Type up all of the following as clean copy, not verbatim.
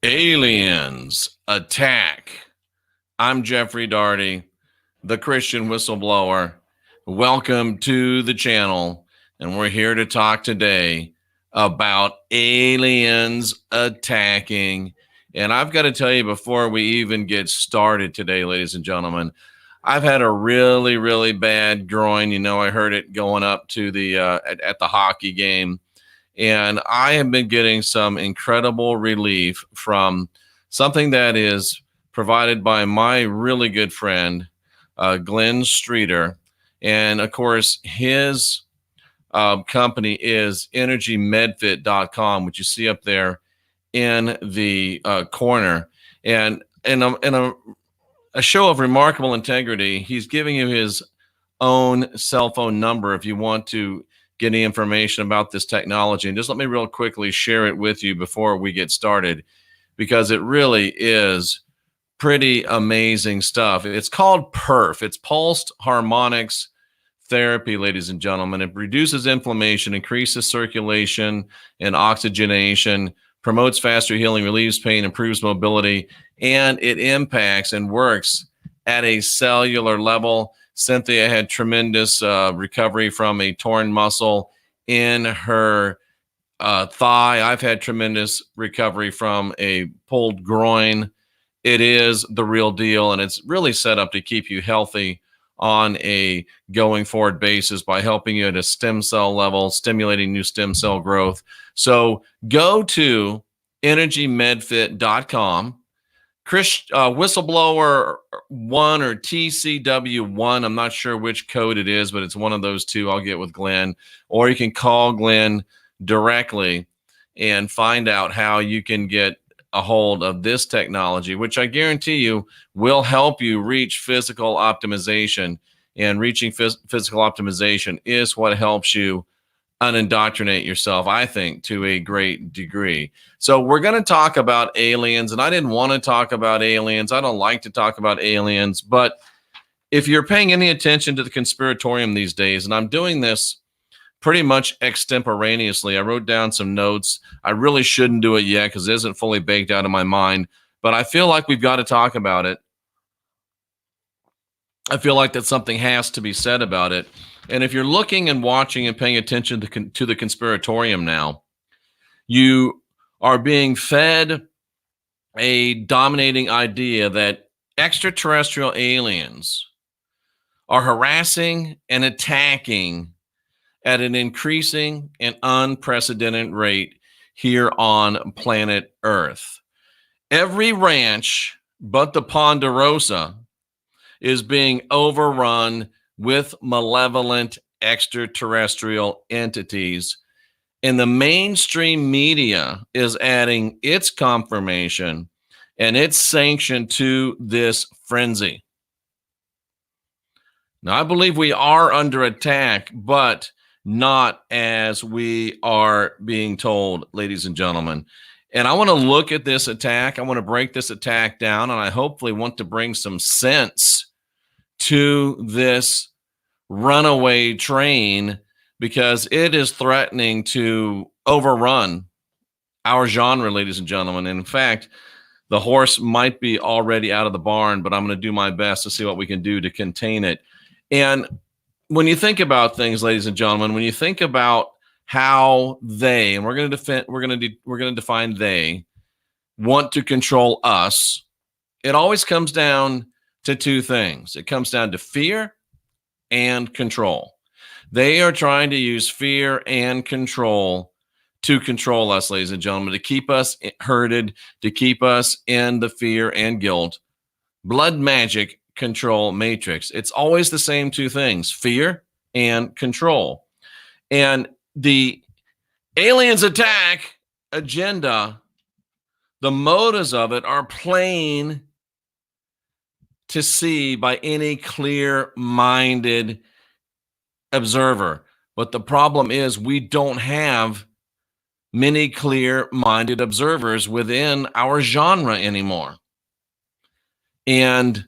Aliens attack. I'm Jeffrey Daugherty, the Christian whistleblower. Welcome to the channel, and we're here to talk today about aliens attacking. And I've got to tell you, before we even get started today, ladies and gentlemen, I've had a really, really bad groin. You know, I heard it going up to the at the hockey game. And I have been getting some incredible relief from something that is provided by my really good friend, Glenn Streeter. And of course, his company is energymedfit.com, which you see up there in the corner. And in a show of remarkable integrity, he's giving you his own cell phone number if you want to get any information about this technology. And just let me real quickly share it with you before we get started, because it really is pretty amazing stuff. It's called PERF. It's pulsed harmonics therapy, ladies and gentlemen. It reduces inflammation, increases circulation and oxygenation, promotes faster healing, relieves pain, improves mobility, and it impacts and works at a cellular level. Cynthia had tremendous recovery from a torn muscle in her thigh. I've had tremendous recovery from a pulled groin. It is the real deal, and it's really set up to keep you healthy on a going forward basis by helping you at a stem cell level, stimulating new stem cell growth. So go to energymedfit.com. Whistleblower 1 or TCW1. I'm not sure which code it is, but it's one of those two. I'll get with Glenn, or you can call Glenn directly and find out how you can get a hold of this technology, which I guarantee you will help you reach physical optimization. And reaching physical optimization is what helps you unindoctrinate yourself, I think, to a great degree. So we're going to talk about aliens, and I didn't want to talk about aliens. I don't like to talk about aliens, but if you're paying any attention to the conspiratorium these days, and I'm doing this pretty much extemporaneously, I wrote down some notes. I really shouldn't do it yet because it isn't fully baked out of my mind, but I feel like we've got to talk about it. I feel like that something has to be said about it. And if you're looking and watching and paying attention to the conspiratorium now, you are being fed a dominating idea that extraterrestrial aliens are harassing and attacking at an increasing and unprecedented rate here on planet Earth. Every ranch but the Ponderosa is being overrun with malevolent extraterrestrial entities, and the mainstream media is adding its confirmation and its sanction to this frenzy. Now, I believe we are under attack, but not as we are being told, ladies and gentlemen. And I want to look at this attack. I want to break this attack down, and I hopefully want to bring some sense to this runaway train, because it is threatening to overrun our genre, ladies and gentlemen. And in fact, the horse might be already out of the barn, but I'm going to do my best to see what we can do to contain it. And when you think about things, ladies and gentlemen, when you think about how they, and we're going to define they, want to control us, it always comes down to two things. It comes down to fear and control. They are trying to use fear and control to control us, ladies and gentlemen, to keep us herded, to keep us in the fear and guilt blood magic control matrix. It's always the same two things: fear and control. And the aliens attack agenda, the motives of it are plain to see by any clear-minded observer. But the problem is we don't have many clear-minded observers within our genre anymore. And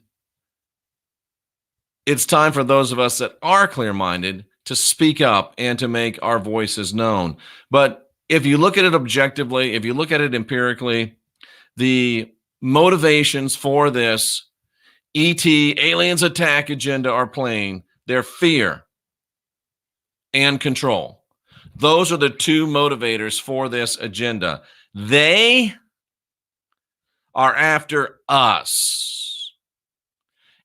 it's time for those of us that are clear-minded to speak up and to make our voices known. But if you look at it objectively, if you look at it empirically, the motivations for this aliens attack agenda are plain. They're fear and control. Those are the two motivators for this agenda. They are after us.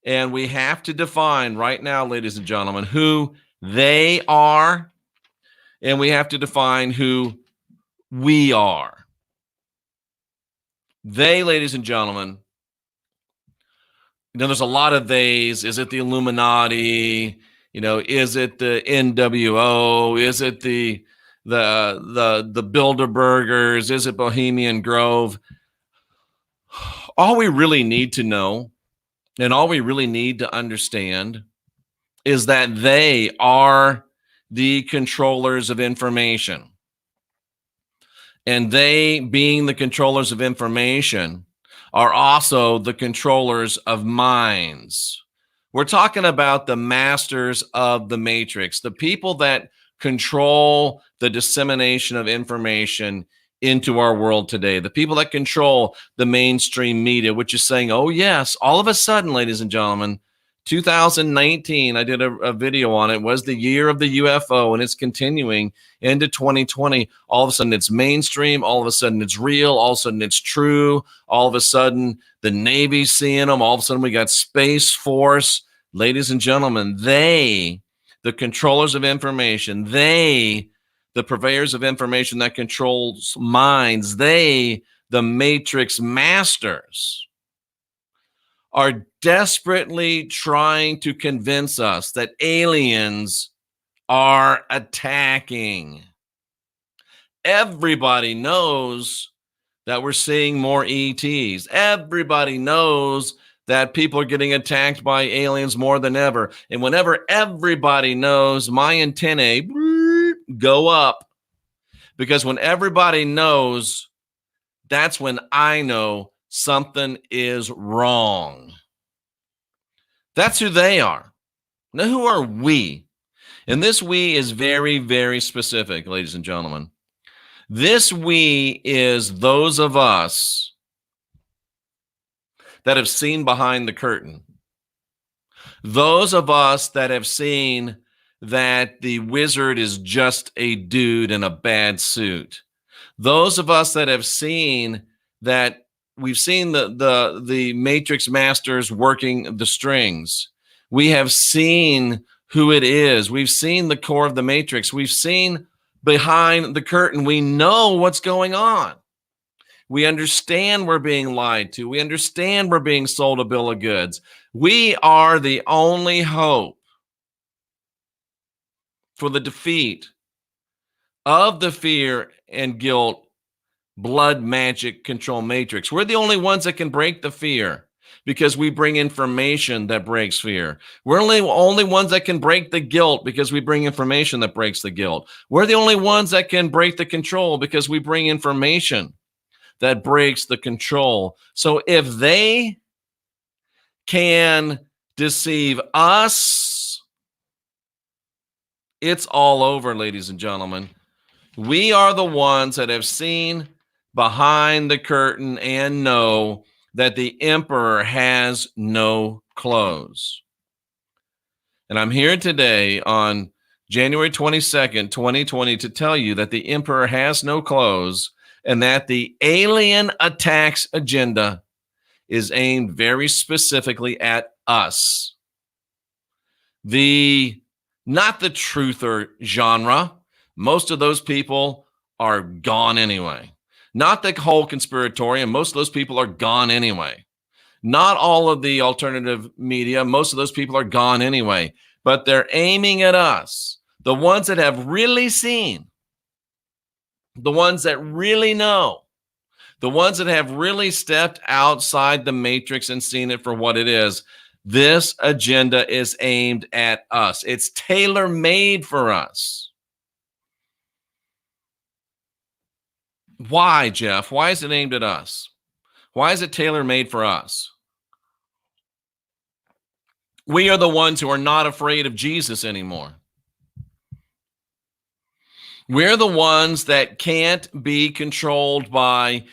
And we have to define right now, ladies and gentlemen, who they are, and we have to define who we are. They, ladies and gentlemen, there's a lot of theys. Is it the Illuminati? Is it the NWO? Is it the Bilderbergers? Is it Bohemian Grove? All we really need to know and all we really need to understand is that they are the controllers of information. And they, being the controllers of information, are also the controllers of minds. We're talking about the masters of the matrix, the people that control the dissemination of information into our world today, the people that control the mainstream media, which is saying, oh, yes, all of a sudden, ladies and gentlemen, 2019, I did a video on it, was the year of the UFO, and it's continuing into 2020. All of a sudden, it's mainstream. All of a sudden, it's real. All of a sudden, it's true. All of a sudden, the Navy's seeing them. All of a sudden, we got Space Force. Ladies and gentlemen, they, the controllers of information, they, the purveyors of information that controls minds, they, the matrix masters, are desperately trying to convince us that aliens are attacking. Everybody knows that we're seeing more ETs. Everybody knows that people are getting attacked by aliens more than ever. And whenever everybody knows, my antennae go up. Because when everybody knows, that's when I know something is wrong. That's who they are. Now, who are we? And this we is very, very specific, ladies and gentlemen. This we is those of us that have seen behind the curtain. Those of us that have seen that the wizard is just a dude in a bad suit. Those of us that have seen that we've seen the matrix masters working the strings. We have seen who it is. We've seen the core of the matrix. We've seen behind the curtain. We know what's going on. We understand we're being lied to. We understand we're being sold a bill of goods. We are the only hope for the defeat of the fear and guilt blood magic control matrix. We're the only ones that can break the fear because we bring information that breaks fear. We're only ones that can break the guilt because we bring information that breaks the guilt. We're the only ones that can break the control because we bring information that breaks the control. So if they can deceive us, it's all over, ladies and gentlemen. We are the ones that have seen behind the curtain and know that the emperor has no clothes. And I'm here today on January 22nd, 2020 to tell you that the emperor has no clothes and that the alien attacks agenda is aimed very specifically at us. Not the truther genre. Most of those people are gone anyway. Not the whole conspiratorium. Most of those people are gone anyway. Not all of the alternative media. Most of those people are gone anyway. But they're aiming at us, the ones that have really seen, the ones that really know, the ones that have really stepped outside the matrix and seen it for what it is. This agenda is aimed at us. It's tailor-made for us. Why, Jeff? Why is it aimed at us? Why is it tailor-made for us? We are the ones who are not afraid of Jesus anymore. We're the ones that can't be controlled by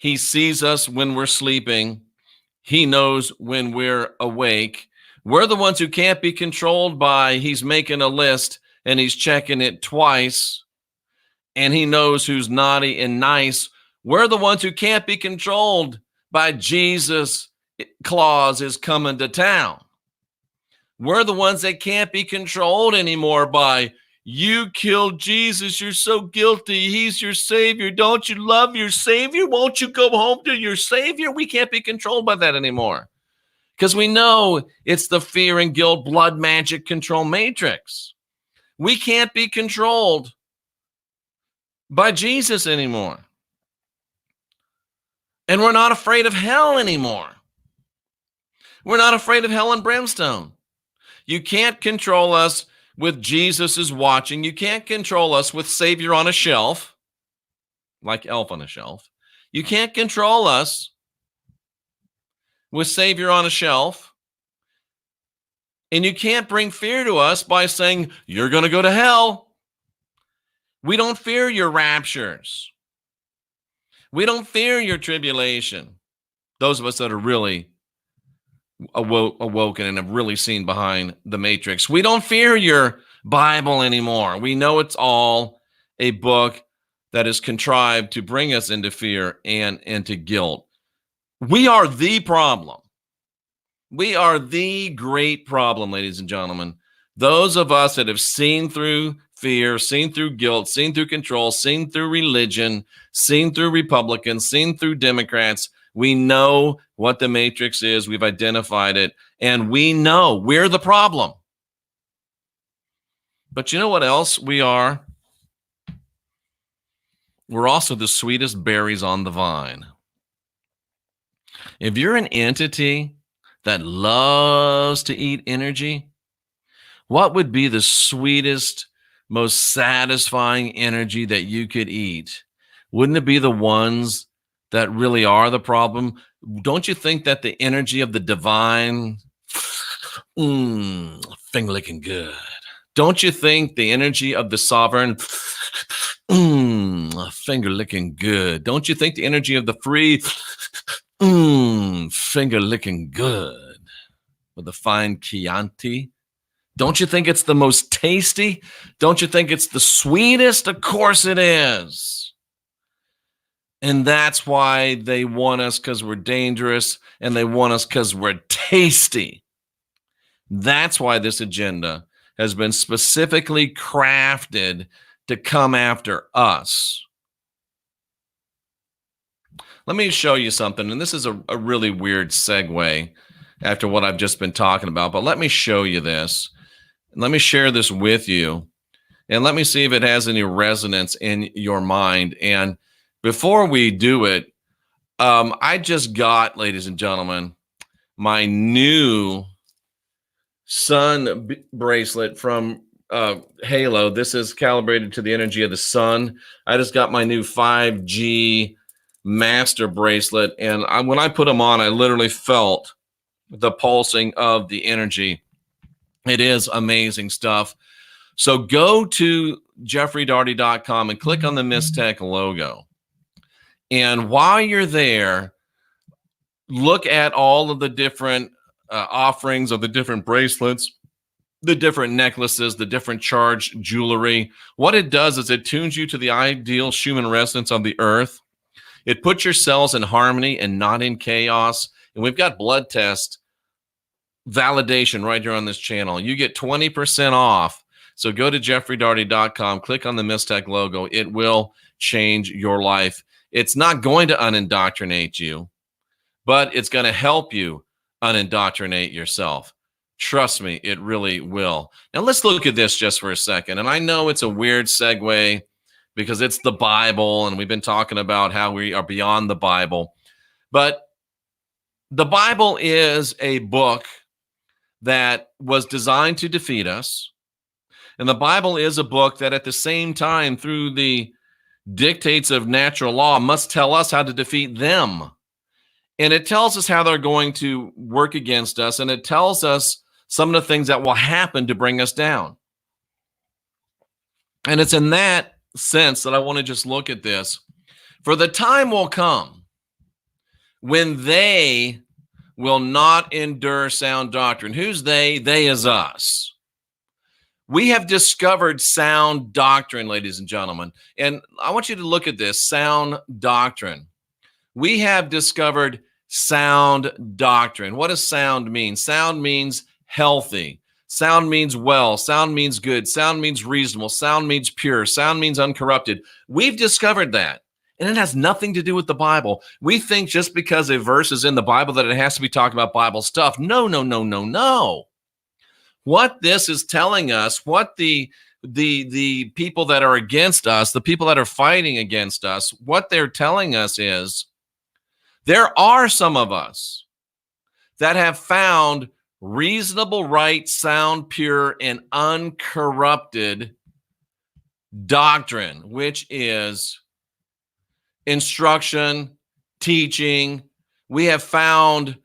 He sees us when we're sleeping. He knows when we're awake. We're the ones who can't be controlled by he's making a list and he's checking it twice, and he knows who's naughty and nice. We're the ones who can't be controlled by Jesus Claus is coming to town. We're the ones that can't be controlled anymore by, you killed Jesus, you're so guilty, he's your savior, don't you love your savior, won't you go home to your savior? We can't be controlled by that anymore, because we know it's the fear and guilt blood magic control matrix. We can't be controlled by Jesus anymore. And we're not afraid of hell anymore. We're not afraid of hell and brimstone. You can't control us with Jesus is watching. You can't control us with Savior on a shelf, like Elf on a shelf. You can't control us with Savior on a shelf. And you can't bring fear to us by saying, you're going to go to hell. We don't fear your raptures. We don't fear your tribulation. Those of us that are really awoken and have really seen behind the matrix. We don't fear your Bible anymore. We know it's all a book that is contrived to bring us into fear and into guilt. We are the problem. We are the great problem, ladies and gentlemen. Those of us that have seen through fear, seen through guilt, seen through control, seen through religion, seen through Republicans, seen through Democrats, we know what the matrix is. We've identified it, and we know we're the problem. But you know what else we are? We're also the sweetest berries on the vine. If you're an entity that loves to eat energy, what would be the sweetest, most satisfying energy that you could eat? Wouldn't it be the ones that really are the problem? Don't you think that the energy of the divine, finger licking good? Don't you think the energy of the sovereign, finger licking good? Don't you think the energy of the free, finger licking good? With the fine Chianti? Don't you think it's the most tasty? Don't you think it's the sweetest? Of course it is. And that's why they want us, because we're dangerous, and they want us because we're tasty. That's why this agenda has been specifically crafted to come after us. Let me show you something, and this is a really weird segue after what I've just been talking about, but let me show you this. Let me share this with you, and let me see if it has any resonance in your mind. And before we do it, I just got, ladies and gentlemen, my new sun bracelet from Halo. This is calibrated to the energy of the sun. I just got my new 5G master bracelet, and when I put them on, I literally felt the pulsing of the energy. It is amazing stuff. So go to jeffreydaugherty.com and click on the Mistech logo. And while you're there, look at all of the different offerings of the different bracelets, the different necklaces, the different charged jewelry. What it does is it tunes you to the ideal Schumann resonance of the earth. It puts your cells in harmony and not in chaos. And we've got blood test validation right here on this channel. You get 20% off. So go to jeffreydaugherty.com, click on the Mistech logo. It will change your life. It's not going to unindoctrinate you, but it's going to help you unindoctrinate yourself. Trust me, it really will. Now let's look at this just for a second. And I know it's a weird segue because it's the Bible, and we've been talking about how we are beyond the Bible. But the Bible is a book that was designed to defeat us. And the Bible is a book that at the same time, through the dictates of natural law, must tell us how to defeat them. And it tells us how they're going to work against us. And it tells us some of the things that will happen to bring us down. And it's in that sense that I want to just look at this. For the time will come when they will not endure sound doctrine. Who's they? They is us. We have discovered sound doctrine, ladies and gentlemen. And I want you to look at this, sound doctrine. We have discovered sound doctrine. What does sound mean? Sound means healthy. Sound means well. Sound means good. Sound means reasonable. Sound means pure. Sound means uncorrupted. We've discovered that. And it has nothing to do with the Bible. We think just because a verse is in the Bible that it has to be talking about Bible stuff. No, no, no, no, no. What this is telling us, what the people that are against us, the people that are fighting against us, what they're telling us is there are some of us that have found reasonable, right, sound, pure, and uncorrupted doctrine, which is instruction, teaching. We have found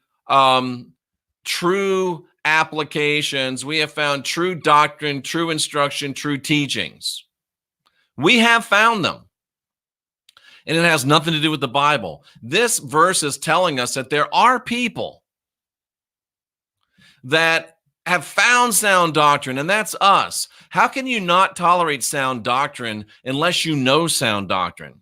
true applications. We have found true doctrine, true instruction, true teachings. We have found them. And it has nothing to do with the Bible. This verse is telling us that there are people that have found sound doctrine, and that's us. How can you not tolerate sound doctrine unless you know sound doctrine?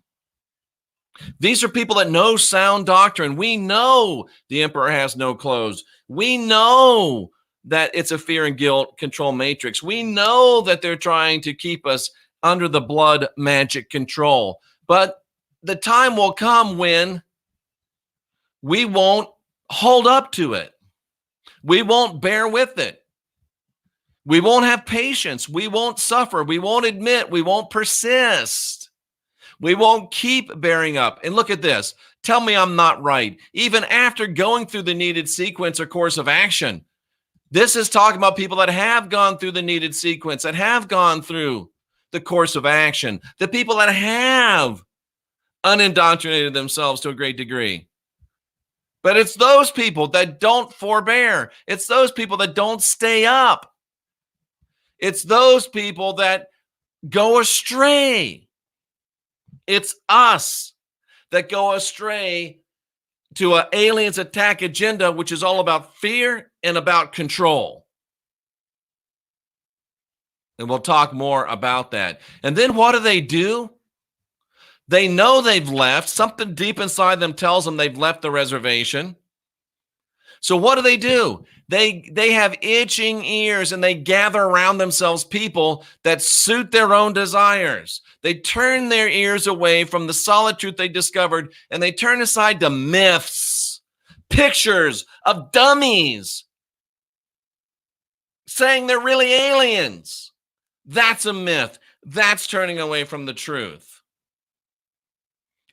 These are people that know sound doctrine. We know the emperor has no clothes. We know that it's a fear and guilt control matrix. We know that they're trying to keep us under the blood magic control. But the time will come when we won't hold up to it. We won't bear with it. We won't have patience. We won't suffer. We won't admit. We won't persist. We won't keep bearing up. And look at this. Tell me I'm not right. Even after going through the needed sequence or course of action, this is talking about people that have gone through the needed sequence, that have gone through the course of action, the people that have unindoctrinated themselves to a great degree. But it's those people that don't forbear. It's those people that don't stay up. It's those people that go astray. It's us that go astray to an alien's attack agenda, which is all about fear and about control. And we'll talk more about that. And then what do? They know they've left. Something deep inside them tells them they've left the reservation. So what do? They have itching ears, and they gather around themselves people that suit their own desires. They turn their ears away from the solid truth they discovered, and they turn aside to myths, pictures of dummies saying they're really aliens. That's a myth. That's turning away from the truth.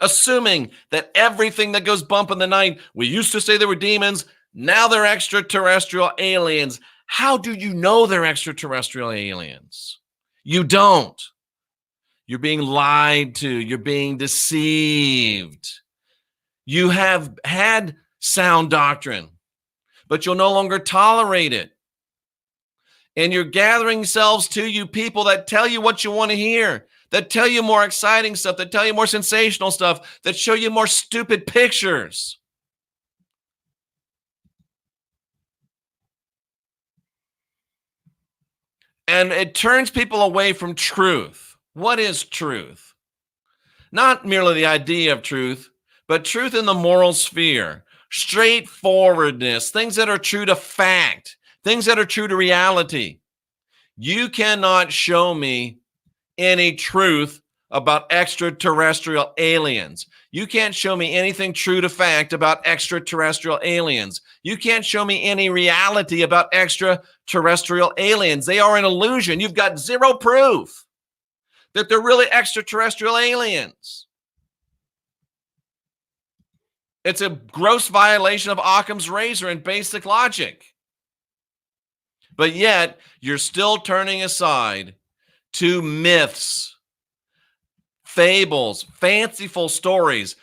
Assuming that everything that goes bump in the night, we used to say they were demons, now they're extraterrestrial aliens. How do you know they're extraterrestrial aliens? You don't. You're being lied to. You're being deceived. You have had sound doctrine, but you'll no longer tolerate it. And you're gathering yourselves to you people that tell you what you want to hear, that tell you more exciting stuff, that tell you more sensational stuff, that show you more stupid pictures. And it turns people away from truth. What is truth? Not merely the idea of truth, but truth in the moral sphere, straightforwardness, things that are true to fact, things that are true to reality. You cannot show me any truth about extraterrestrial aliens. You can't show me anything true to fact about extraterrestrial aliens. You can't show me any reality about extraterrestrial aliens. They are an illusion. You've got zero proof that they're really extraterrestrial aliens. It's a gross violation of Occam's razor and basic logic. But yet, you're still turning aside to myths, fables, fanciful stories.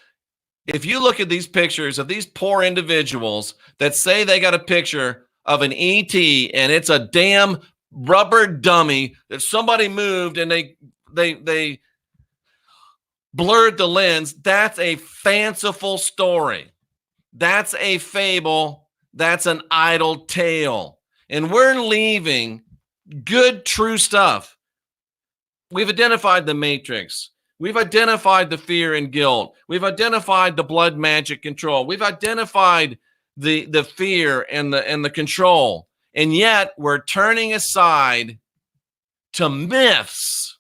If you look at these pictures of these poor individuals that say they got a picture of an ET and it's a damn rubber dummy that somebody moved and they blurred the lens, that's a fanciful story. That's a fable. That's an idle tale. And we're leaving good, true stuff. We've identified the matrix. We've identified the fear and guilt. We've identified the blood magic control. We've identified the fear and the control. And yet we're turning aside to myths.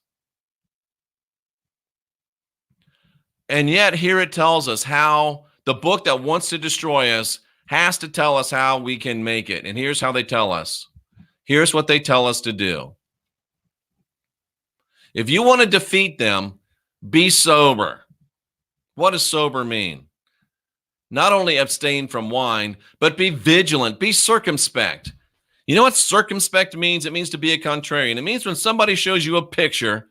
And yet here it tells us how the book that wants to destroy us has to tell us how we can make it. And here's how they tell us. Here's what they tell us to do. If you want to defeat them, be sober. What does sober mean? Not only abstain from wine, but be vigilant, be circumspect. You know what circumspect means? It means to be a contrarian. It means when somebody shows you a picture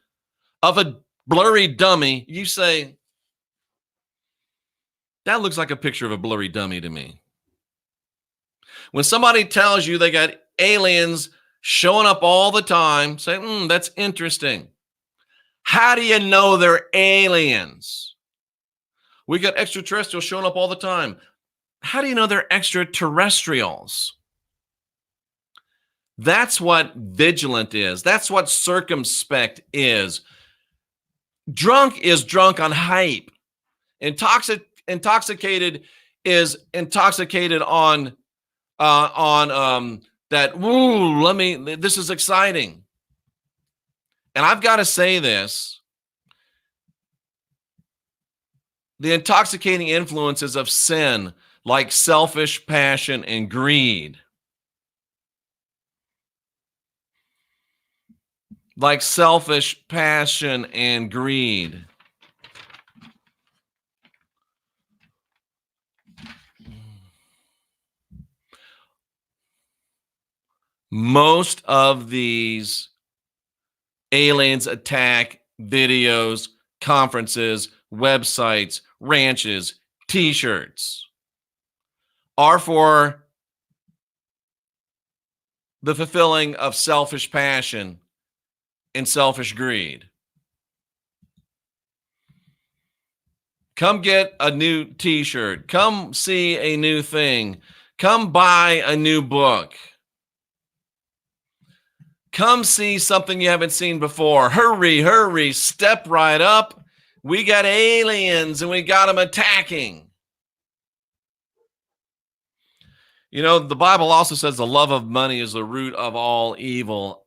of a blurry dummy, you say, that looks like a picture of a blurry dummy to me. When somebody tells you they got aliens showing up all the time, say, that's interesting. How do you know they're aliens? We got extraterrestrials showing up all the time. How do you know they're extraterrestrials? That's what vigilant is. That's what circumspect is. Drunk is drunk on hype. Intoxicated is intoxicated on that. Woo! This is exciting. And I've got to say this. The intoxicating influences of sin, like selfish passion and greed. Like selfish passion and greed. Most of these aliens attack videos, conferences, websites, ranches, t-shirts are for the fulfilling of selfish passion and selfish greed. Come get a new t-shirt. Come see a new thing. Come buy a new book. Come see something you haven't seen before. Hurry, hurry, step right up. We got aliens and we got them attacking. You know, the Bible also says the love of money is the root of all evil.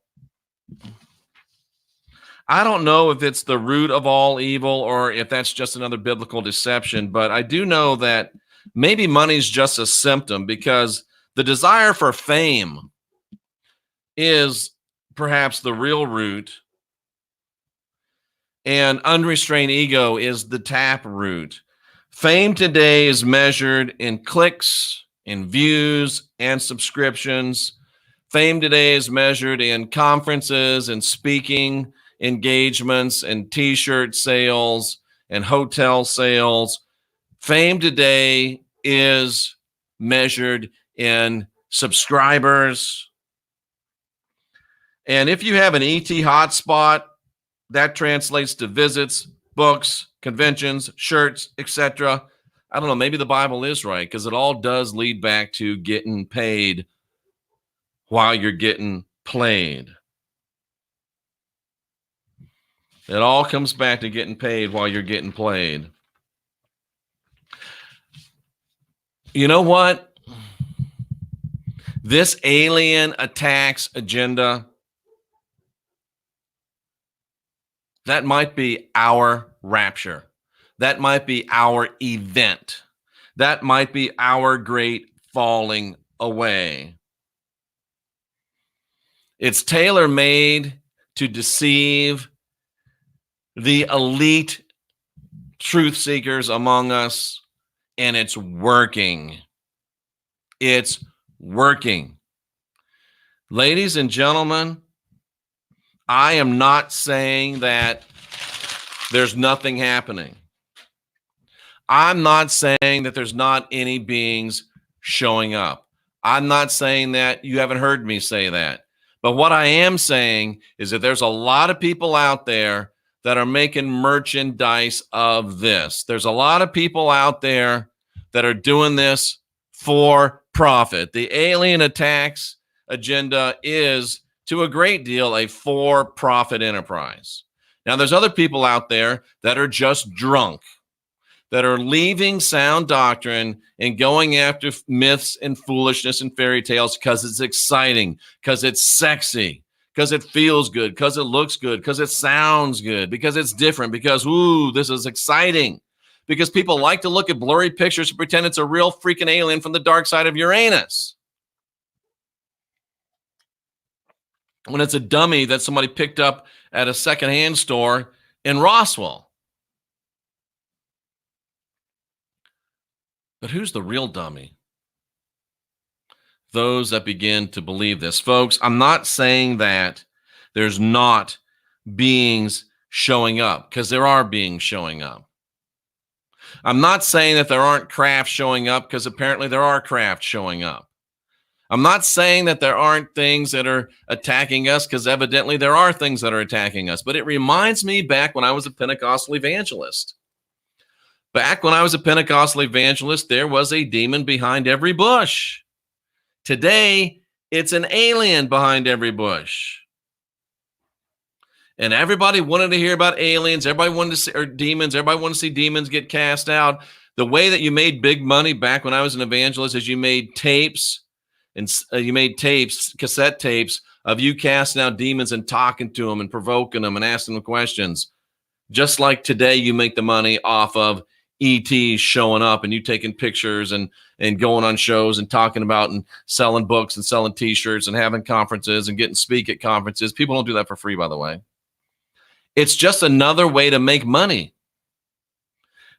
I don't know if it's the root of all evil or if that's just another biblical deception, but I do know that maybe money's just a symptom, because the desire for fame is perhaps the real root, and unrestrained ego is the tap root. Fame today is measured in clicks, in views, and subscriptions. Fame today is measured in conferences and speaking engagements and t-shirt sales and hotel sales. Fame today is measured in subscribers. And if you have an ET hotspot, that translates to visits, books, conventions, shirts, etc. I don't know, maybe the Bible is right, because it all does lead back to getting paid while you're getting played. It all comes back to getting paid while you're getting played. You know what? This alien attacks agenda, that might be our rapture. That might be our event. That might be our great falling away. It's tailor-made to deceive the elite truth seekers among us, and it's working. It's working. Ladies and gentlemen, I am not saying that there's nothing happening. I'm not saying that there's not any beings showing up. I'm not saying that. You haven't heard me say that. But what I am saying is that there's a lot of people out there that are making merchandise of this. There's a lot of people out there that are doing this for profit. The alien attacks agenda is, to a great deal, a for-profit enterprise. Now, there's other people out there that are just drunk, that are leaving sound doctrine and going after myths and foolishness and fairy tales because it's exciting, because it's sexy, because it feels good, because it looks good, because it sounds good, because it's different, because, ooh, this is exciting. Because people like to look at blurry pictures and pretend it's a real freaking alien from the dark side of Uranus, when it's a dummy that somebody picked up at a secondhand store in Roswell. But who's the real dummy? Those that begin to believe this. Folks, I'm not saying that there's not beings showing up, because there are beings showing up. I'm not saying that there aren't crafts showing up, because apparently there are crafts showing up. I'm not saying that there aren't things that are attacking us, because evidently there are things that are attacking us. But it reminds me back when I was a Pentecostal evangelist. Back when I was a Pentecostal evangelist, there was a demon behind every bush. Today, it's an alien behind every bush. And everybody wanted to hear about aliens. Everybody wanted to see, or demons. Everybody wanted to see demons get cast out. The way that you made big money back when I was an evangelist is you made tapes, and cassette tapes of you casting out demons and talking to them and provoking them and asking them questions. Just like today, you make the money off of ETs showing up and you taking pictures and going on shows and talking about and selling books and selling T-shirts and having conferences and getting speak at conferences. People don't do that for free, by the way. It's just another way to make money.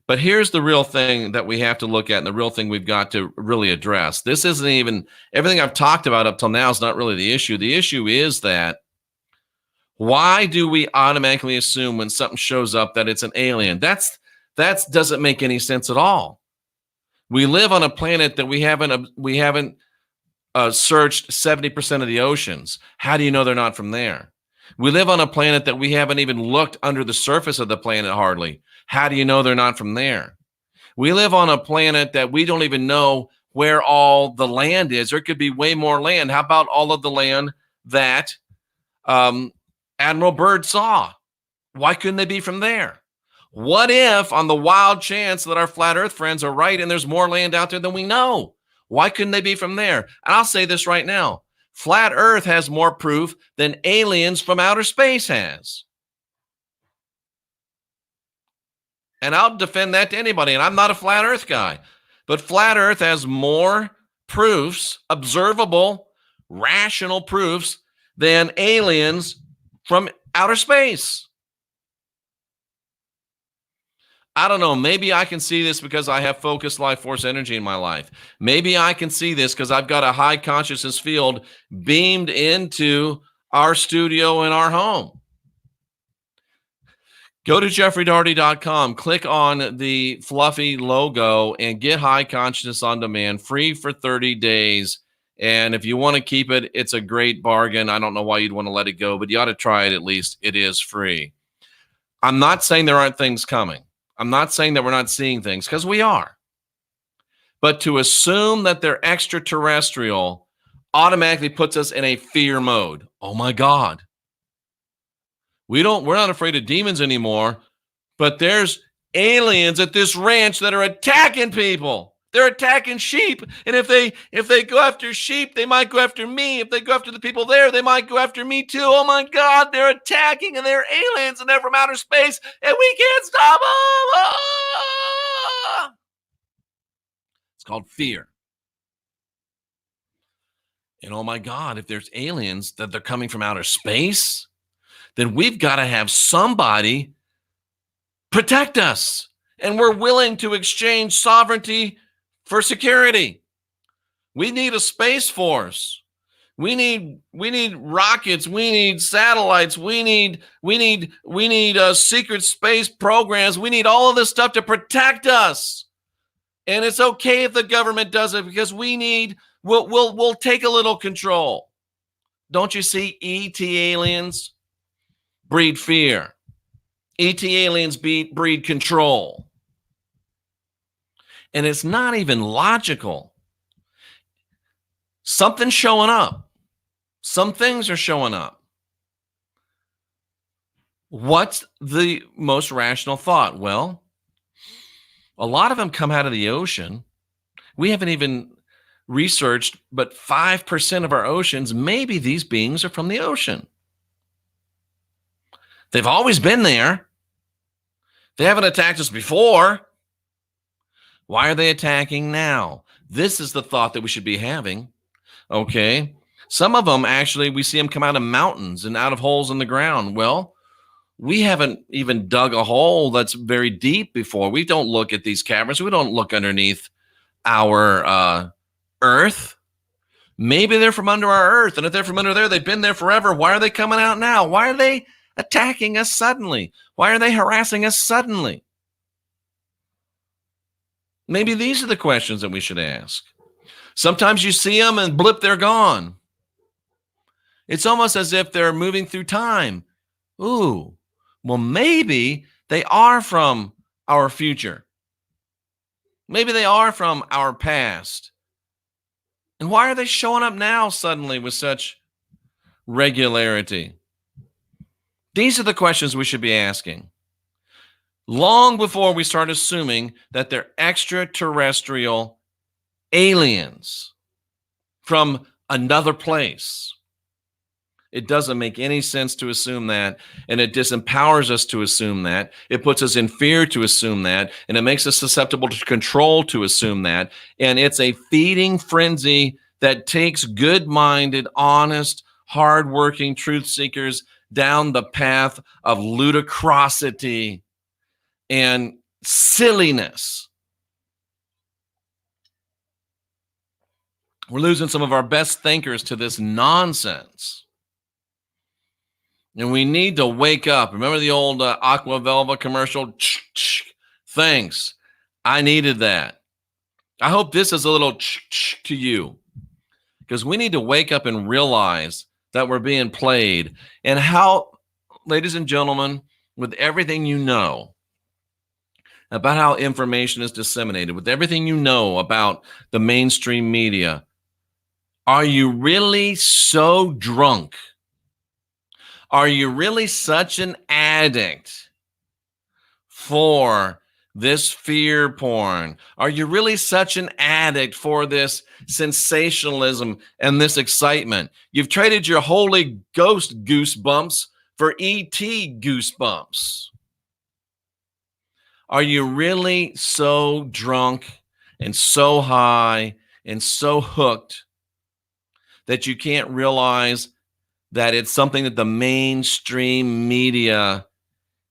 But here's the real thing that we have to look at, and the real thing we've got to really address. This isn't even, everything I've talked about up till now is not really the issue. The issue is that, why do we automatically assume when something shows up that it's an alien? That doesn't make any sense at all. We live on a planet that we haven't searched 70% of the oceans. How do you know they're not from there? We live on a planet that we haven't even looked under the surface of the planet hardly. How do you know they're not from there? We live on a planet that we don't even know where all the land is. There could be way more land. How about all of the land that Admiral Byrd saw? Why couldn't they be from there? What if, on the wild chance that our flat earth friends are right and there's more land out there than we know? Why couldn't they be from there? And I'll say this right now. Flat earth has more proof than aliens from outer space has. And I'll defend that to anybody. And I'm not a flat earth guy. But flat earth has more proofs, observable, rational proofs, than aliens from outer space. I don't know. Maybe I can see this because I have focused life force energy in my life. Maybe I can see this because I've got a high consciousness field beamed into our studio in our home. Go to jeffreydaugherty.com, click on the fluffy logo, and get High Consciousness on Demand, free for 30 days. And if you want to keep it, it's a great bargain. I don't know why you'd want to let it go, but you ought to try it at least. It is free. I'm not saying there aren't things coming. I'm not saying that we're not seeing things, because we are. But to assume that they're extraterrestrial automatically puts us in a fear mode. Oh my God. We're not afraid of demons anymore, but there's aliens at this ranch that are attacking people. They're attacking sheep. And if they go after sheep, they might go after me. If they go after the people there, they might go after me too. Oh my God, they're attacking and they're aliens and they're from outer space and we can't stop them. Ah! It's called fear. And oh my God, if there's aliens that they're coming from outer space, then we've got to have somebody protect us. And we're willing to exchange sovereignty for security. We need a space force. We need rockets. We need satellites. We need secret space programs. We need all of this stuff to protect us. And it's okay if the government does it, because we'll take a little control. Don't you see? ET aliens breed fear. ET aliens breed control. And it's not even logical. Something's showing up. Some things are showing up. What's the most rational thought? Well, a lot of them come out of the ocean. We haven't even researched, but 5% of our oceans, maybe these beings are from the ocean. They've always been there. They haven't attacked us before. Why are they attacking now? This is the thought that we should be having. Okay. Some of them, actually, we see them come out of mountains and out of holes in the ground. Well, we haven't even dug a hole that's very deep before. We don't look at these caverns. We don't look underneath our earth. Maybe they're from under our earth. And if they're from under there, they've been there forever. Why are they coming out now? Why are they attacking us suddenly? Why are they harassing us suddenly? Maybe these are the questions that we should ask. Sometimes you see them and blip, they're gone. It's almost as if they're moving through time. Ooh, well, maybe they are from our future. Maybe they are from our past. And why are they showing up now suddenly with such regularity? These are the questions we should be asking. Long before we start assuming that they're extraterrestrial aliens from another place. It doesn't make any sense to assume that, and it disempowers us to assume that. It puts us in fear to assume that, and it makes us susceptible to control to assume that. And it's a feeding frenzy that takes good-minded, honest, hardworking truth seekers down the path of ludicrosity and silliness. We're losing some of our best thinkers to this nonsense. And we need to wake up. Remember the old Aqua Velva commercial? Thanks. I needed that. I hope this is a little to you, because we need to wake up and realize that we're being played. And how, ladies and gentlemen, with everything you know about how information is disseminated, with everything you know about the mainstream media, are you really so drunk? Are you really such an addict for this fear porn? Are you really such an addict for this sensationalism and this excitement? You've traded your Holy Ghost goosebumps for E.T. goosebumps. Are you really so drunk and so high and so hooked that you can't realize that it's something that the mainstream media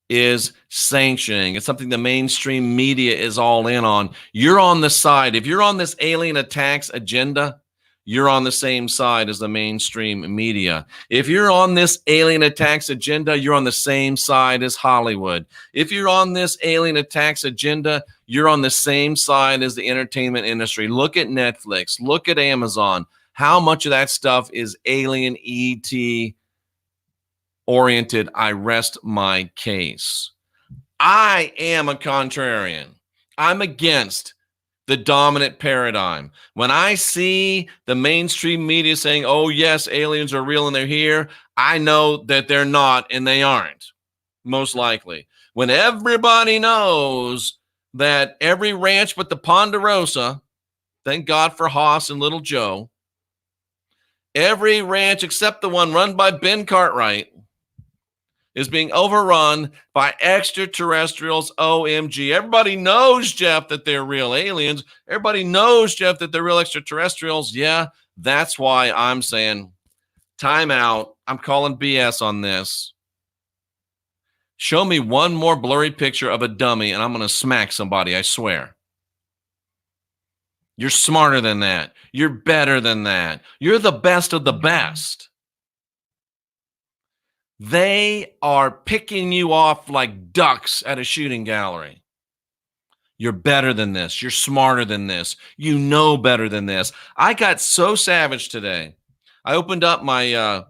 is sanctioning? It's something the mainstream media is all in on. You're on the side. If you're on this alien attacks agenda, you're on the same side as the mainstream media. If you're on this alien attacks agenda, you're on the same side as Hollywood. If you're on this alien attacks agenda, you're on the same side as the entertainment industry. Look at Netflix. Look at Amazon. How much of that stuff is alien ET oriented? I rest my case. I am a contrarian. I'm against the dominant paradigm. When I see the mainstream media saying, oh, yes, aliens are real and they're here, I know that they're not and they aren't, most likely. When everybody knows that every ranch but the Ponderosa, thank God for Haas and Little Joe, every ranch except the one run by Ben Cartwright is being overrun by extraterrestrials. OMG. Everybody knows, Jeff, that they're real aliens. Everybody knows, Jeff, that they're real extraterrestrials. Yeah, that's why I'm saying time out. I'm calling BS on this. Show me one more blurry picture of a dummy and I'm going to smack somebody, I swear. You're smarter than that. You're better than that. You're the best of the best. They are picking you off like ducks at a shooting gallery. You're better than this. You're smarter than this. You know better than this. I got so savage today. I opened up my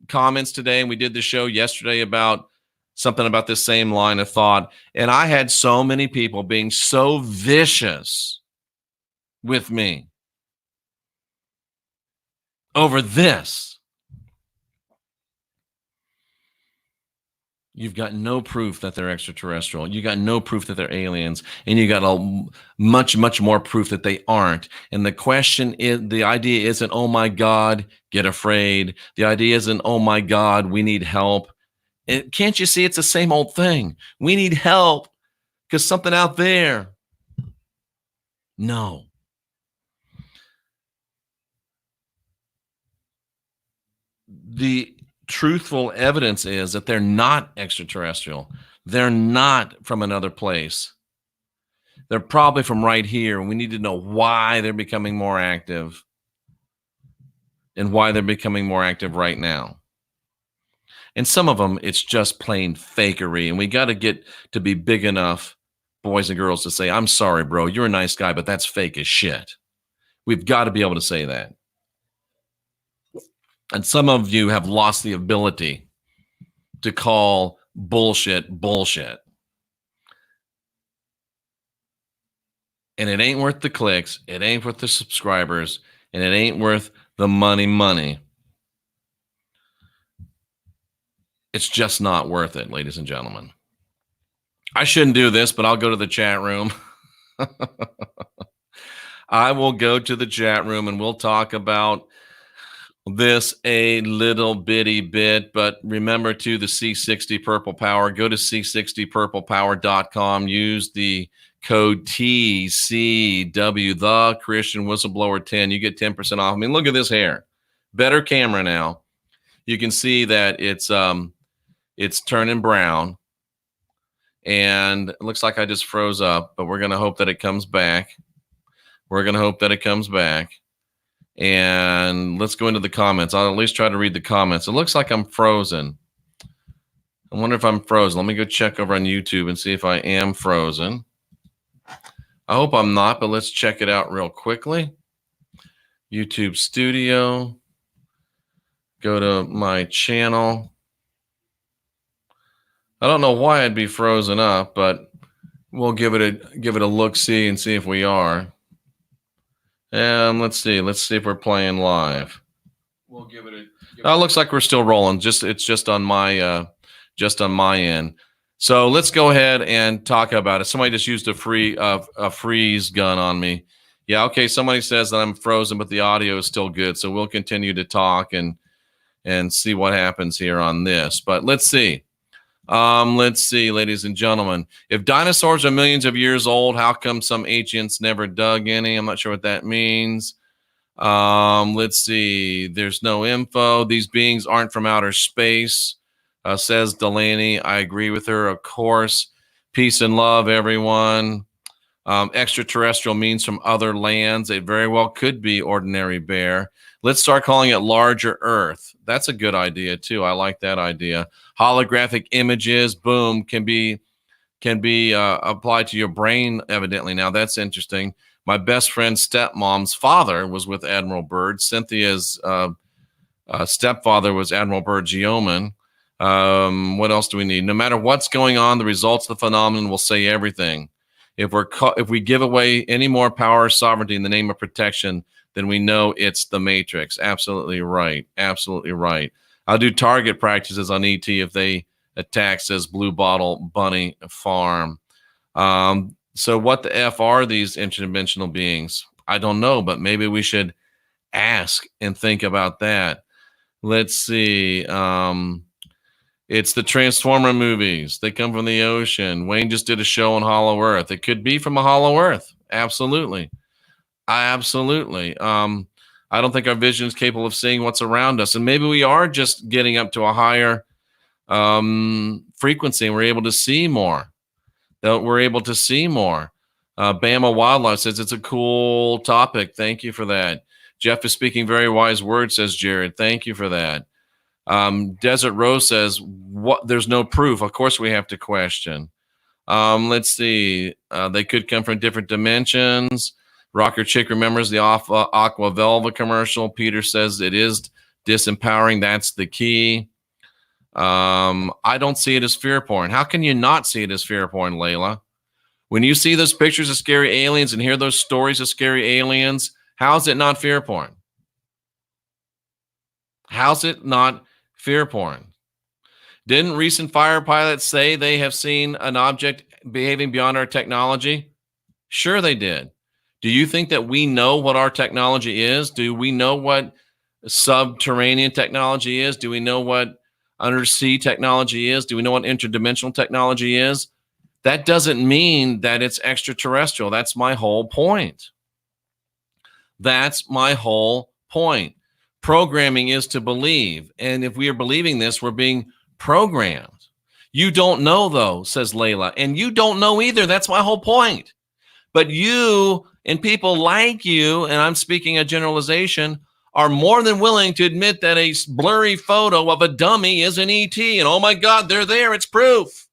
comments today, and we did the show yesterday about something about this same line of thought. And I had so many people being so vicious with me over this. You've got no proof that they're extraterrestrial. You got no proof that they're aliens. And you got a much, much more proof that they aren't. And the question is, the idea isn't, oh my God, get afraid. The idea isn't, oh my God, we need help. Can't you see it's the same old thing? We need help because something out there. No. The truthful evidence is that they're not extraterrestrial. They're not from another place. They're probably from right here. We need to know why they're becoming more active and why they're becoming more active right now. And some of them, it's just plain fakery. And we got to get to be big enough, boys and girls, to say, I'm sorry, bro, you're a nice guy, but that's fake as shit. We've got to be able to say that. And some of you have lost the ability to call bullshit bullshit. And it ain't worth the clicks. It ain't worth the subscribers. And it ain't worth the money. It's just not worth it, ladies and gentlemen. I shouldn't do this, but I'll go to the chat room. I will go to the chat room and we'll talk about this a little bitty bit, but remember too, the C60 Purple Power, go to c60purplepower.com, use the code TCW, the Christian Whistleblower 10. You get 10% off. I mean, look at this hair. Better camera now. You can see that it's turning brown, and it looks like I just froze up, but we're going to hope that it comes back. And let's go into the comments. I'll at least try to read the comments. It looks like I'm frozen. I wonder if I'm frozen. Let me go check over on YouTube and see if I am frozen. I hope I'm not, but let's check it out real quickly. YouTube Studio. Go to my channel. I don't know why I'd be frozen up, but we'll give it a look-see and see if we are. And let's see if we're playing live. We'll give it it looks like we're still rolling. It's just on my end. So let's go ahead and talk about it. Somebody just used a freeze gun on me. Yeah, okay. Somebody says that I'm frozen, but the audio is still good. So we'll continue to talk and see what happens here on this. But let's see. Ladies and gentlemen, if dinosaurs are millions of years old, how come some ancients never dug any? I'm not sure what that means. Let's see. There's no info. These beings aren't from outer space, says Delaney. I agree with her. Of course. Peace and love, everyone. Extraterrestrial means from other lands. It very well could be ordinary bear. Let's start calling it larger Earth. That's a good idea too. I like that idea. Holographic images, boom, can be applied to your brain. Evidently, now that's interesting. My best friend's stepmom's father was with Admiral Byrd. Cynthia's stepfather was Admiral Byrd's yeoman. What else do we need? No matter what's going on, the results of the phenomenon will say everything. If we give away any more power or sovereignty in the name of protection, then we know it's the Matrix. Absolutely right. Absolutely right. I'll do target practices on ET if they attack, says Blue Bottle Bunny Farm. So what the F are these interdimensional beings? I don't know, but maybe we should ask and think about that. Let's see. It's the Transformer movies. They come from the ocean. Wayne just did a show on Hollow Earth. It could be from a Hollow Earth. Absolutely. Absolutely. I don't think our vision is capable of seeing what's around us. And maybe we are just getting up to a higher frequency and we're able to see more. Bama Wildlife says it's a cool topic. Thank you for that. Jeff is speaking very wise words, says Jared. Thank you for that. Desert Rose says, "What? There's no proof. Of course we have to question." Let's see. They could come from different dimensions. Rocker Chick remembers the Aqua Velva commercial. Peter says it is disempowering. That's the key. I don't see it as fear porn. How can you not see it as fear porn, Layla? When you see those pictures of scary aliens and hear those stories of scary aliens, how's it not fear porn? How's it not fear porn? Didn't recent fighter pilots say they have seen an object behaving beyond our technology? Sure, they did. Do you think that we know what our technology is? Do we know what subterranean technology is? Do we know what undersea technology is? Do we know what interdimensional technology is? That doesn't mean that it's extraterrestrial. That's my whole point. That's my whole point. Programming is to believe. And if we are believing this, we're being programmed. You don't know, though, says Layla. And you don't know either. That's my whole point. But you and people like you, and I'm speaking a generalization, are more than willing to admit that a blurry photo of a dummy is an ET. And oh my God, they're there. It's proof.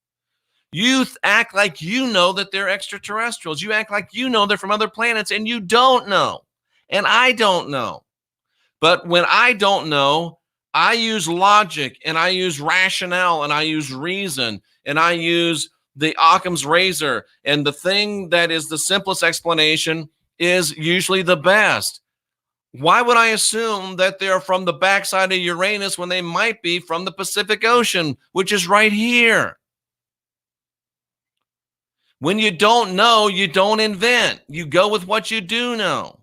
You act like you know that they're extraterrestrials. You act like you know they're from other planets, and you don't know. And I don't know. But when I don't know, I use logic, and I use rationale, and I use reason, and I use the Occam's razor. And the thing that is the simplest explanation is usually the best. Why would I assume that they're from the backside of Uranus when they might be from the Pacific Ocean, which is right here? When you don't know, you don't invent. You go with what you do know.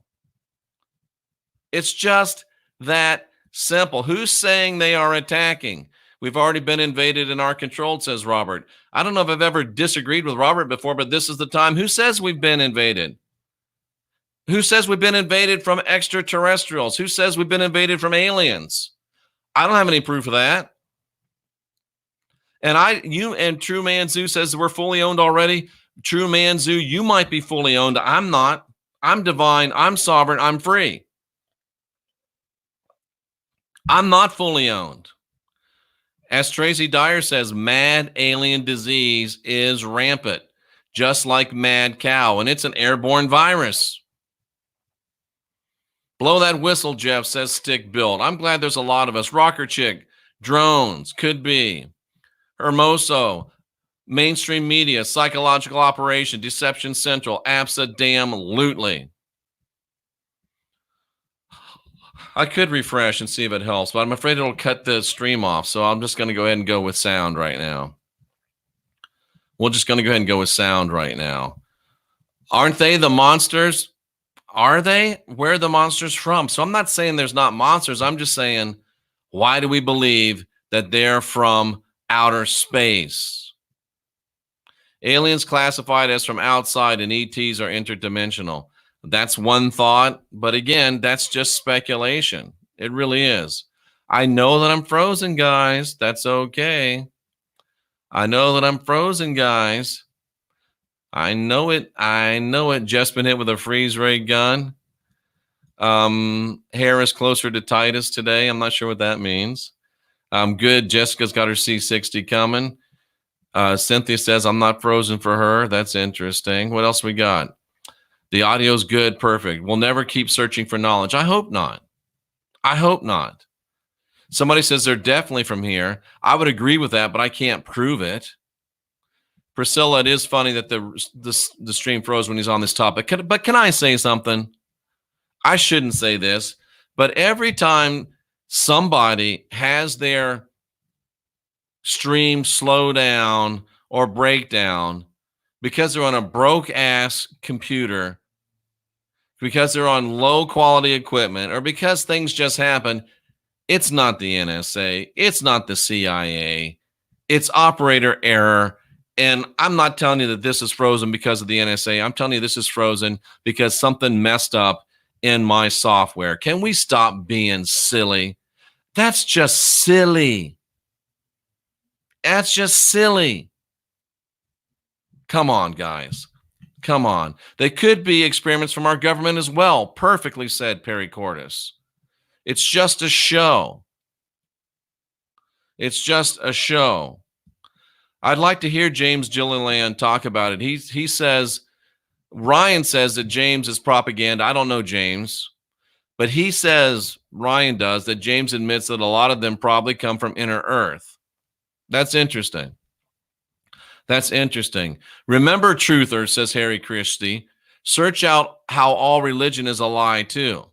It's just that simple. Who's saying they are attacking? We've already been invaded and are controlled, says Robert. I don't know if I've ever disagreed with Robert before, but this is the time. Who says we've been invaded? Who says we've been invaded from extraterrestrials? Who says we've been invaded from aliens? I don't have any proof of that. And True Man Zoo says we're fully owned already. True Man Zoo, you might be fully owned. I'm not. I'm divine. I'm sovereign. I'm free. I'm not fully owned. As Tracy Dyer says, mad alien disease is rampant, just like mad cow, and it's an airborne virus. Blow that whistle, Jeff, says Stick Build. I'm glad there's a lot of us. Rocker Chick, drones, could be. Hermoso, mainstream media, psychological operation, Deception Central, abso-damn-lutely. I could refresh and see if it helps, but I'm afraid it'll cut the stream off. So I'm just going to go ahead and go with sound right now. We're just going to go ahead and go with sound right now. Aren't they the monsters? Are they? Where are the monsters from? So I'm not saying there's not monsters. I'm just saying, why do we believe that they're from outer space? Aliens classified as from outside and ETs are interdimensional. That's one thought, but again, that's just speculation. It really is. I know that I'm frozen, guys. That's okay. I know that I'm frozen, guys. I know it. I know it. Just been hit with a freeze ray gun. Hair is closer to Titus today. I'm not sure what that means. Good. Jessica's got her C60 coming. Cynthia says, I'm not frozen for her. That's interesting. What else we got? The audio's good. Perfect. We'll never keep searching for knowledge. I hope not. I hope not. Somebody says they're definitely from here. I would agree with that, but I can't prove it. Priscilla, it is funny that the stream froze when he's on this topic. But can I say something? I shouldn't say this, but every time somebody has their stream slow down or break down because they're on a broke-ass computer, because they're on low-quality equipment, or because things just happen, it's not the NSA. It's not the CIA. It's operator error. And I'm not telling you that this is frozen because of the NSA. I'm telling you this is frozen because something messed up in my software. Can we stop being silly? That's just silly. That's just silly. Come on, guys. Come on. They could be experiments from our government as well. Perfectly said, Perry Cordes. It's just a show. It's just a show. I'd like to hear James Gilliland talk about it. He says, Ryan says that James is propaganda. I don't know James, but he says, Ryan does, that James admits that a lot of them probably come from inner Earth. That's interesting. That's interesting. Remember, truther, says Harry Christie, search out how all religion is a lie, too.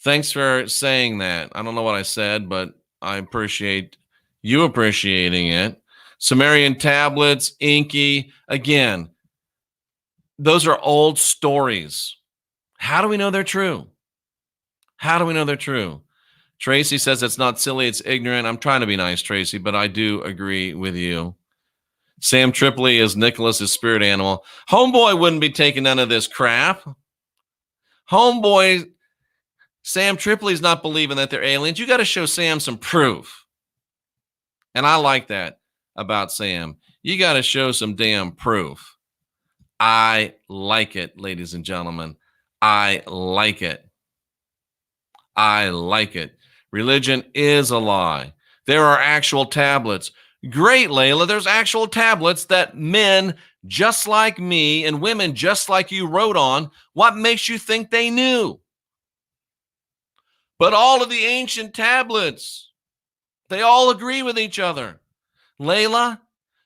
Thanks for saying that. I don't know what I said, but I appreciate you appreciating it. Sumerian tablets, Inky. Again, those are old stories. How do we know they're true? How do we know they're true? Tracy says it's not silly, it's ignorant. I'm trying to be nice, Tracy, but I do agree with you. Sam Tripoli is Nicholas's spirit animal. Homeboy wouldn't be taking none of this crap. Homeboy, Sam Tripoli's not believing that they're aliens. You got to show Sam some proof. And I like that about Sam. You got to show some damn proof. I like it, ladies and gentlemen. I like it. I like it. Religion is a lie. There are actual tablets. Great, Layla. There's actual tablets that men just like me and women just like you wrote on. What makes you think they knew? But all of the ancient tablets, they all agree with each other. Layla,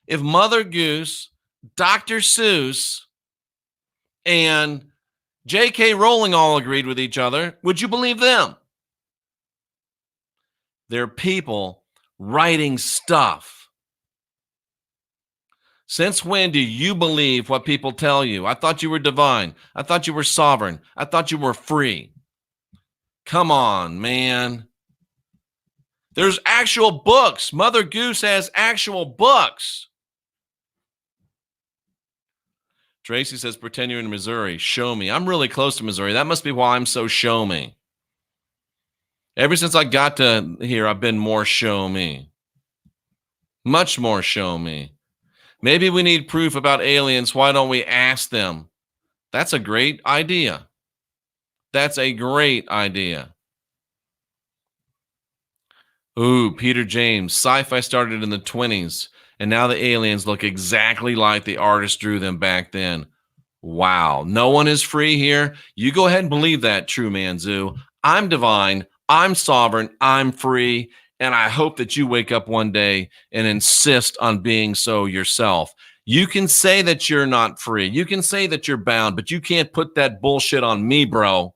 if Mother Goose, Dr. Seuss, and J.K. Rowling all agreed with each other, would you believe them? They're people writing stuff. Since when do you believe what people tell you? I thought you were divine. I thought you were sovereign. I thought you were free. Come on, man. There's actual books. Mother Goose has actual books. Tracy says, pretend you're in Missouri. Show me. I'm really close to Missouri. That must be why I'm so show me. Ever since I got to here, I've been more show me. Much more show me. Maybe we need proof about aliens. Why don't we ask them? That's a great idea. That's a great idea. Ooh, Peter James. Sci-fi started in the 20s, and now the aliens look exactly like the artist drew them back then. Wow. No one is free here. You go ahead and believe that, True Man Zoo. I'm divine. I'm sovereign. I'm free. And I hope that you wake up one day and insist on being so yourself. You can say that you're not free. You can say that you're bound, but you can't put that bullshit on me, bro.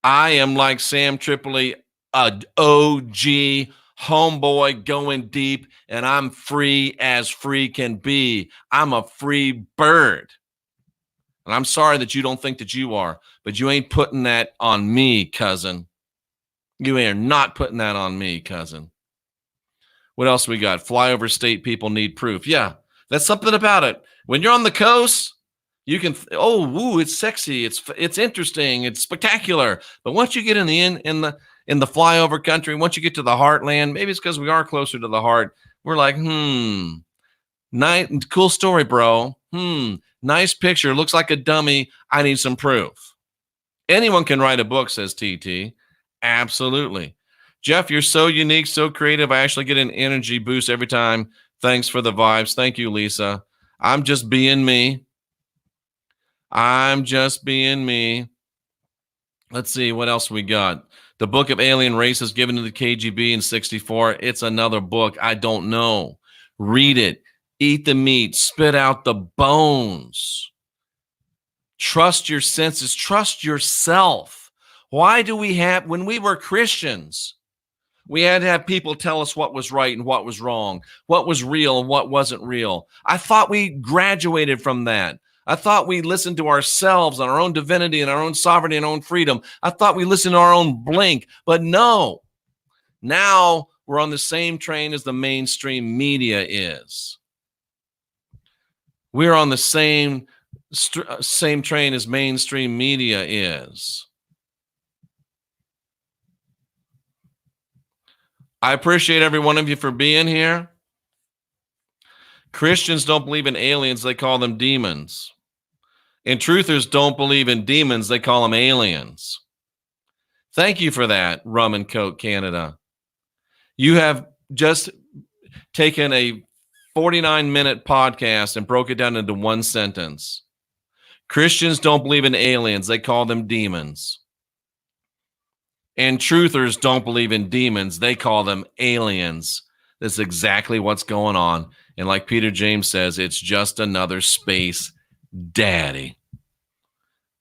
I am like Sam Tripoli, a OG homeboy going deep, and I'm free as free can be. I'm a free bird. And I'm sorry that you don't think that you are, but you ain't putting that on me, cousin. You are not putting that on me, cousin. What else we got? Flyover state people need proof. Yeah, that's something about it. When you're on the coast, you can, it's sexy. It's interesting. It's spectacular. But once you get in the flyover country, once you get to the heartland, maybe it's because we are closer to the heart. We're like, nice, cool story, bro. Nice picture. Looks like a dummy. I need some proof. Anyone can write a book, says TT. Absolutely. Jeff, you're so unique, so creative. I actually get an energy boost every time. Thanks for the vibes. Thank you, Lisa. I'm just being me. I'm just being me. Let's see what else we got. The Book of Alien Races given to the KGB in 1964. It's another book. I don't know. Read it. Eat the meat. Spit out the bones. Trust your senses. Trust yourself. Why do we have, when we were Christians, we had to have people tell us what was right and what was wrong, what was real and what wasn't real. I thought we graduated from that. I thought we listened to ourselves and our own divinity and our own sovereignty and our own freedom. I thought we listened to our own blink, but no. Now we're on the same train as the mainstream media is. We're on the same train as mainstream media is. I appreciate every one of you for being here. Christians don't believe in aliens. They call them demons. And truthers don't believe in demons. They call them aliens. Thank you for that, Rum and Coke Canada. You have just taken a 49-minute podcast and broke it down into one sentence. Christians don't believe in aliens. They call them demons. And truthers don't believe in demons. They call them aliens. That's exactly what's going on. And like Peter James says, it's just another space daddy.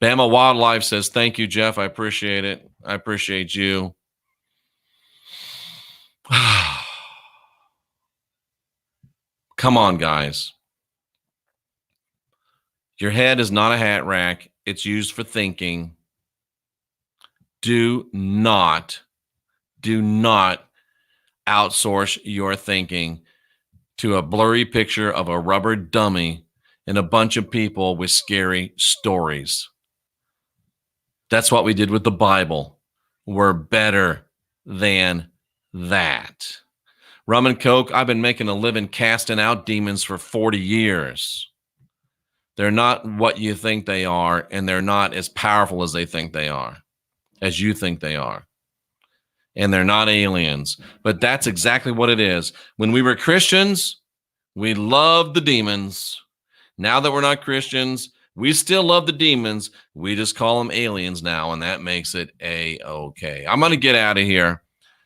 Bama Wildlife says, thank you, Jeff. I appreciate it. I appreciate you. Come on, guys. Your head is not a hat rack. It's used for thinking. Do not outsource your thinking to a blurry picture of a rubber dummy and a bunch of people with scary stories. That's what we did with the Bible. We're better than that. Rum and Coke, I've been making a living casting out demons for 40 years. They're not what you think they are, and they're not as powerful as they think they are, as you think they are. And they're not aliens. But that's exactly what it is. When we were Christians, we loved the demons. Now that we're not Christians, we still love the demons. We just call them aliens now, and that makes it A-okay. I'm going to get out of here.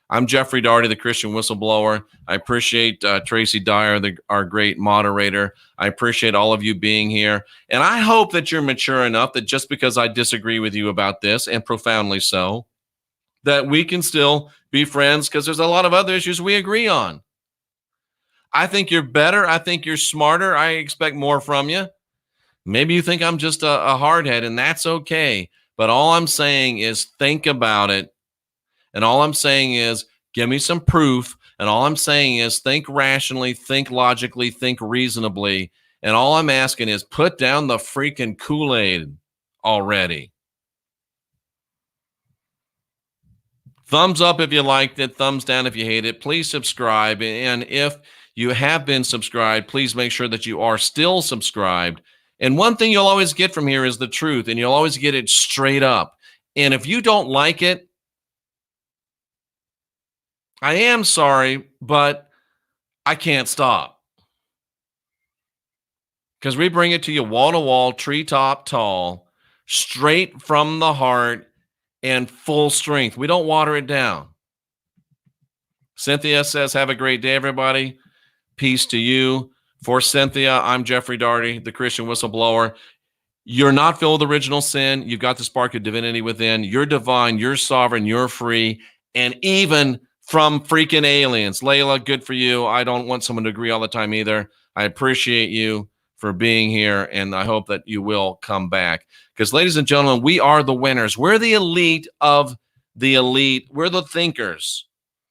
I'm Jeffrey Daugherty, the Christian Whistleblower. I appreciate Tracy Dyer, our great moderator. I appreciate all of you being here. And I hope that you're mature enough that just because I disagree with you about this, and profoundly so, that we can still be friends, because there's a lot of other issues we agree on. I think you're better. I think you're smarter. I expect more from you. Maybe you think I'm just a hardhead, and that's okay. But all I'm saying is think about it. And all I'm saying is give me some proof. And all I'm saying is think rationally, think logically, think reasonably. And all I'm asking is put down the freaking Kool-Aid already. Thumbs up if you liked it. Thumbs down if you hate it. Please subscribe. And if you have been subscribed, please make sure that you are still subscribed. And one thing you'll always get from here is the truth, and you'll always get it straight up. And if you don't like it, I am sorry, but I can't stop. Because we bring it to you wall-to-wall, treetop tall, straight from the heart, and full strength. We don't water it down. Cynthia says, have a great day, everybody. Peace to you. For Cynthia, I'm Jeffrey Daugherty, the Christian Whistleblower. You're not filled with original sin. You've got the spark of divinity within. You're divine. You're sovereign. You're free. And even from freaking aliens. Layla, good for you. I don't want someone to agree all the time either. I appreciate you for being here, and I hope that you will come back. Because, ladies and gentlemen, we are the winners. We're the elite of the elite. We're the thinkers,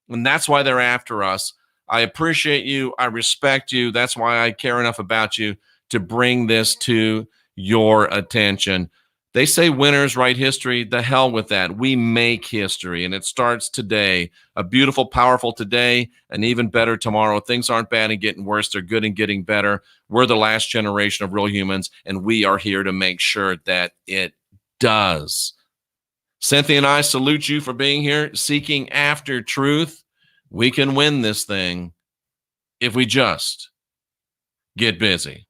and that's why they're after us. I appreciate you. I respect you. That's why I care enough about you to bring this to your attention. They say winners write history. The hell with that. We make history, and it starts today. A beautiful, powerful today, and even better tomorrow. Things aren't bad and getting worse. They're good and getting better. We're the last generation of real humans, and we are here to make sure that it does. Cynthia and I salute you for being here, seeking after truth. We can win this thing if we just get busy.